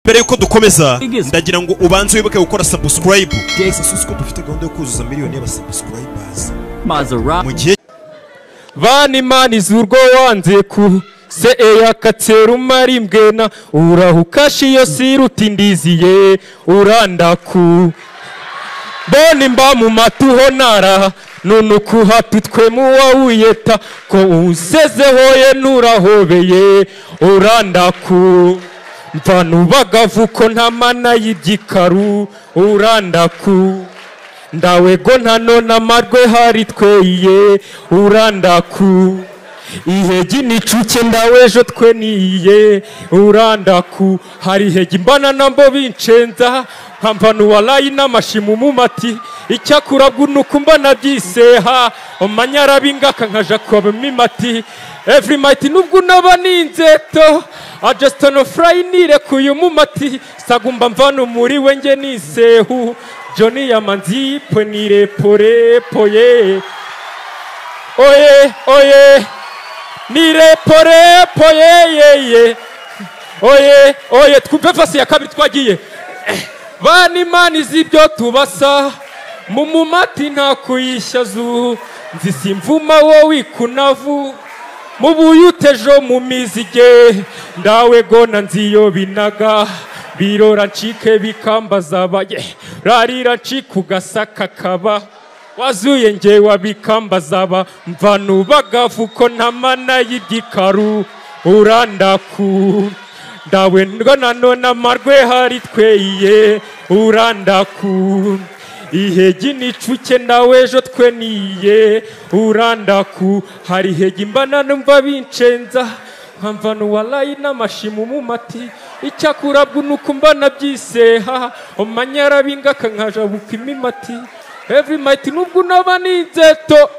mbere yuko dukomeza ndagira ngo ubanze wibuke gukora subscribe ko dufite gahunda yo kuzuza miliyoni y'abasubscribers mu gihe Vani mani zurwo wanze ku se eyakatsera umarimbwena urahukashi yo sirutindiziye urandaku boni mba mu matuho nara nunuku hatutwe mu wawuyeta ko usezehoye nurahobeye urandaku mvanu bagavuko ntamana y'igikaru urandaku ndawego ntanona amarwe hari tweye urandaku ihegi nicuke ndawejo twe niye urandaku hari ihegi mbana nambo bincenza nkamvanu walayi n'amashimu mu mati icyakura bw'unuku mbana byiseha omanyara bingaka nkaja kwabamo imati every might nubwo naba ninzeto I just no fry nire kuyu mu mati sagumba mvano muri wenge nisehu Johnny yamanzi ponire pore poye oye nire pore poye ye oye twumve fasi ya kabiri twagiye bani mani zibyo tubasa mu mumati nta kuyishyazu nzisimvuma wowe ikunavu mu buyutejo mu mizige ndawe gona nziyo binaga birora ncike bikambaza baye rarira nciku gasaka kaba wazuye nge wabikambaza ba mvanu bagavuko ntamana y'igikaru urandaku ndawe ngona nona marwe hari tweye urandaku ihegi nicuke ndawejo twe niye urandaku hari ihegi mbana numva bincenza nkamvanu walayi n'amashimu mu mati icyakura bw'unuku mbana byiseha omanyara bingaka nkaja bukima imati every might nubwo naba ninzeto